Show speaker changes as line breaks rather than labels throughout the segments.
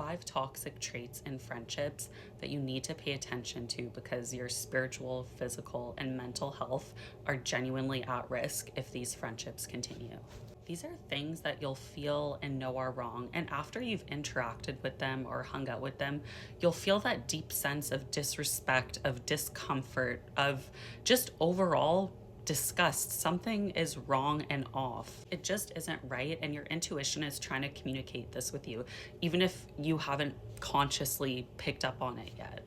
5 toxic traits in friendships that you need to pay attention to because your spiritual, physical, and mental health are genuinely at risk if these friendships continue. These are things that you'll feel and know are wrong, and after you've interacted with them or hung out with them, you'll feel that deep sense of disrespect, of discomfort, of just overall disgust. Something is wrong and off. It just isn't right, and your intuition is trying to communicate this with you, even if you haven't consciously picked up on it yet.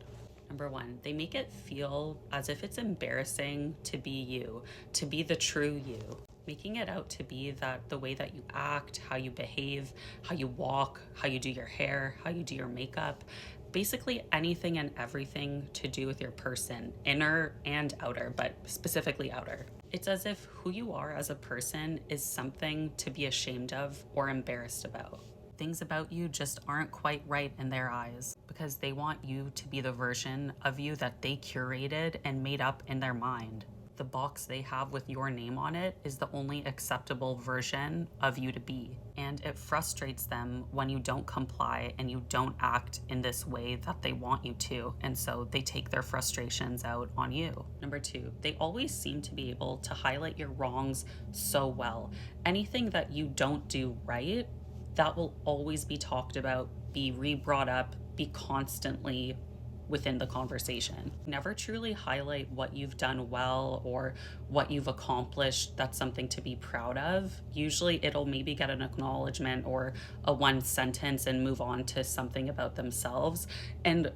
Number 1, they make it feel as if it's embarrassing to be you, to be the true you, making it out to be that the way that you act, how you behave, how you walk, how you do your hair, how you do your makeup, basically anything and everything to do with your person, inner and outer, but specifically outer. It's as if who you are as a person is something to be ashamed of or embarrassed about. Things about you just aren't quite right in their eyes because they want you to be the version of you that they curated and made up in their mind. The box they have with your name on it is the only acceptable version of you to be. And it frustrates them when you don't comply and you don't act in this way that they want you to. And so they take their frustrations out on you. Number 2, they always seem to be able to highlight your wrongs so well. Anything that you don't do right, that will always be talked about, be re-brought up, be constantly within the conversation. Never truly highlight what you've done well or what you've accomplished that's something to be proud of. Usually it'll maybe get an acknowledgement or a one sentence and move on to something about themselves. And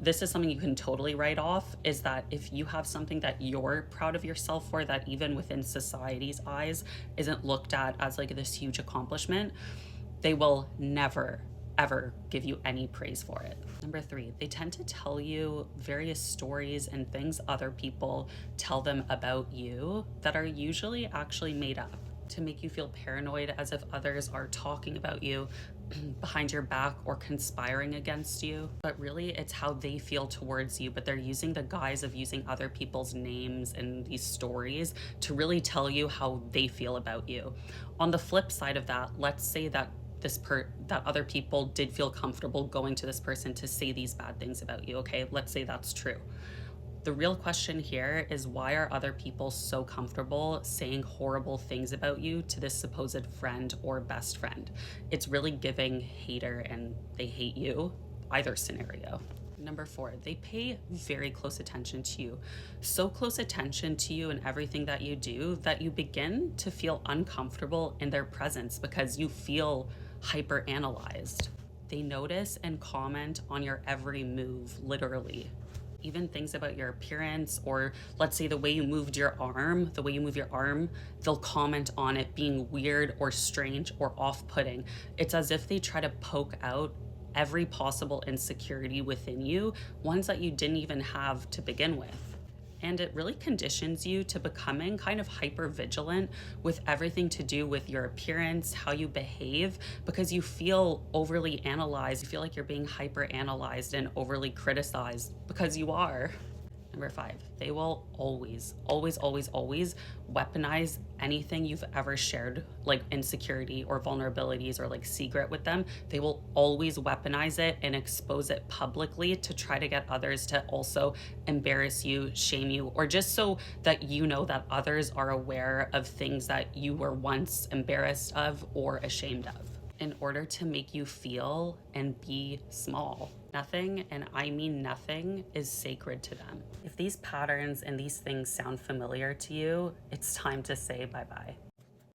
this is something you can totally write off, is that if you have something that you're proud of yourself for, that even within society's eyes isn't looked at as like this huge accomplishment, they will never ever give you any praise for it. Number 3, they tend to tell you various stories and things other people tell them about you that are usually actually made up to make you feel paranoid, as if others are talking about you behind your back or conspiring against you. But really it's how they feel towards you, but they're using the guise of using other people's names and these stories to really tell you how they feel about you. On the flip side of that, let's say that that other people did feel comfortable going to this person to say these bad things about you. Okay, let's say that's true. The real question here is, why are other people so comfortable saying horrible things about you to this supposed friend or best friend? It's really giving hater and they hate you, either scenario. Number 4, they pay very close attention to you. So close attention to you and everything that you do that you begin to feel uncomfortable in their presence because you feel hyper analyzed. They notice and comment on your every move, literally. Even things about your appearance, or let's say the way you move your arm, they'll comment on it being weird or strange or off-putting. It's as if they try to poke out every possible insecurity within you, ones that you didn't even have to begin with. And it really conditions you to becoming kind of hyper vigilant with everything to do with your appearance, how you behave, because you feel overly analyzed. You feel like you're being hyper analyzed and overly criticized, because you are. Number 5, they will always weaponize anything you've ever shared, like insecurity or vulnerabilities or like secret with them. They will always weaponize it and expose it publicly to try to get others to also embarrass you, shame you, or just so that you know that others are aware of things that you were once embarrassed of or ashamed of, in order to make you feel and be small. Nothing, and I mean nothing, is sacred to them. If these patterns and these things sound familiar to you, it's time to say bye-bye.